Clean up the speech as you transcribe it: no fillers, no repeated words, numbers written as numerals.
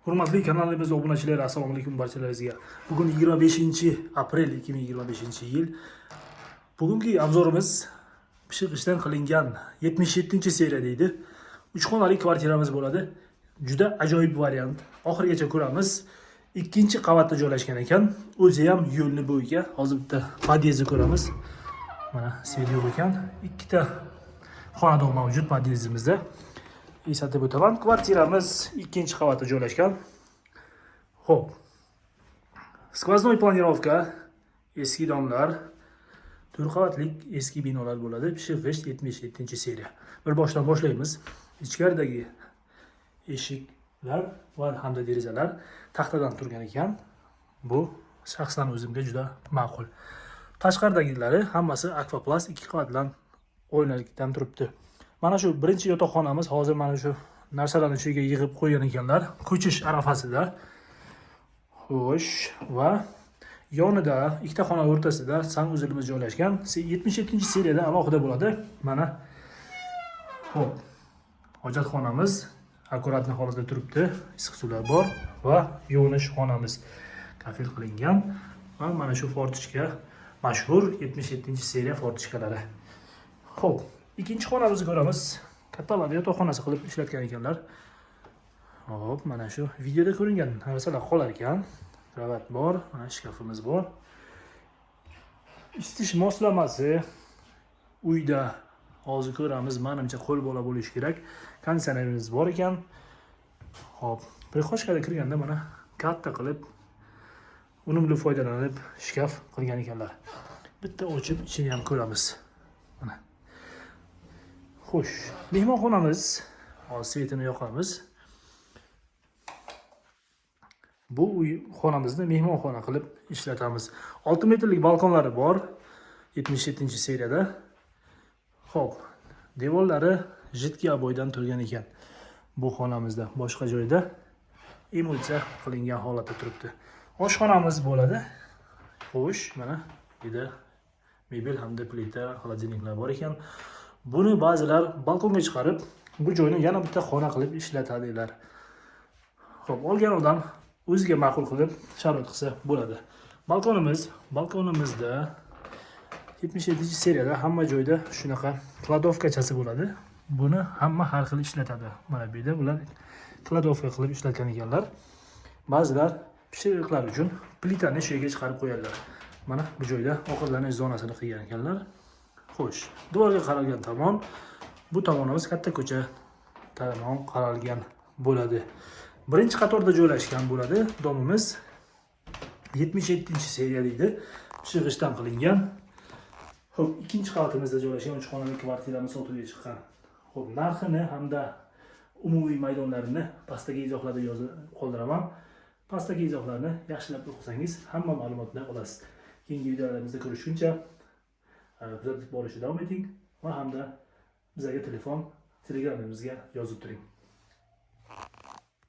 Hurmatli kanalimiz obunachilari, assalomu alaykum barchalaringizga. Bugun 25-aprel 2025-yil. Bugungi obzorimiz pishig'ishdan qilingan 77-seriya deydi. 3 xonali kvartiramiz bo'ladi. Juda ajoyib variant. Oxirigacha ko'ramiz. 2-qavatda joylashgan ekan. O'zi ham yo'lni bo'yiga. Hozir bitta podyezdni ko'ramiz. Mana svet ekan. 2 ta xonadon mavjud podyezdimizda. Eslatib o'taman, kvartiramiz 2-qavatda joylashgan. Xo'p. Skvoznoy planirovka, eski domlar, 4 qavatlik eski binolar bo'ladi. Pishig'ish 77-seriya. Bir boshdan boshlaymiz. Ichkaridagi eshiklar va hamda derazalar taxtadan turgan ekan. Bu shaxsan o'zimga juda ma'qul. Tashqaridagilari hammasi akvaplast 2 qavatdan o'ynalikdan turibdi. Mana shu birinchi yotoqxonamiz hozir mana shu narsalarni ichiga yig'ib qo'ygan ekanlar. Ko'chish arafasida. Xo'sh, va yonida ikkita xona o'rtasida sanuzilimiz joylashgan. 77-seriyada alohida bo'ladi. Mana xo'p. Hojatxonamiz akkuratni holatda turibdi. Issiq suvlar bor va yuvinish xonamiz kafil qilingan. Va mana shu fortichka mashhur 77-seriya fortichkalari. Xo'p. Ikkinchi xonamizni ko'ramiz. Kattalar yotoqxonasi qilib ishlatgan ekanlar. Hop, mana shu videoda ko'ringan narsalar qolar ekan. Kravat bor, mana shkafimiz bor. Isitish moslamasi uyda hozir ko'ramiz, menimcha qo'l bola bo'lishi kerak. Konditsionerimiz bor ekan. Hop, prixoshkaga kirganda mana katta qilib unumli foydalanib shkaf qilgan ekanlar. Bitta ochib ichini ham ko'ramiz. Mana xo'sh, mehmonxonamiz, hozir svetini yoqamiz. Bu uy xonamizni mehmonxona qilib ishlatamiz. 6 metrlik balkonlari bor 77-seriyada. Xo'p, devorlari jiddiy aboydan turgan ekan. Bu xonamizda boshqa joyda emulsiya qilingan holatda turibdi. Oshxonamiz bo'ladi. Xo'sh, mana bu mebel hamda plita, xolodilniklar bor ekan. Buni ba'zilar balkonga chiqarib, bu joyni yana bitta xona qilib ishlatadilar. Xo'p, olgan odam o'ziga ma'qul qilib sharoit qilsa bo'ladi. Balkonimizda 77-seriyada hamma joyda shunaqa kladovkachasi bo'ladi. Buni hamma har xil ishlatadi. Mana bu yerda ular kladovka qilib ishlatgan ekanlar. Ba'zilar pishiriqlar uchun plitani shu yerga chiqarib qo'yadilar. Mana bu joyda ovqatlanish zonasini qilgan ekanlar. Xo'sh, devorga qaralgan tomon, bu tomonimiz katta ko'cha tomon qaralgan bo'ladi. Birinchi qatorda joylashgan bo'ladi. Domimiz 77-seriya deydi. Pishig'ishdan qilingan. Xo'p, 2-qavatimizda joylashgan 3 xonali kvartiramiz sotuvga chiqqan. Xo'p, narxini hamda umumiy maydonlarini pastdagi izohlarda yozib qoldiraman. Pastdagi izohlarni yaxshilab o'qisangiz hamma ma'lumotni olasiz. Keyingi videolarimizda ko'rishguncha kuzatib borishda davom eting va hamda bizga telefon, telegramimizga yozib turing.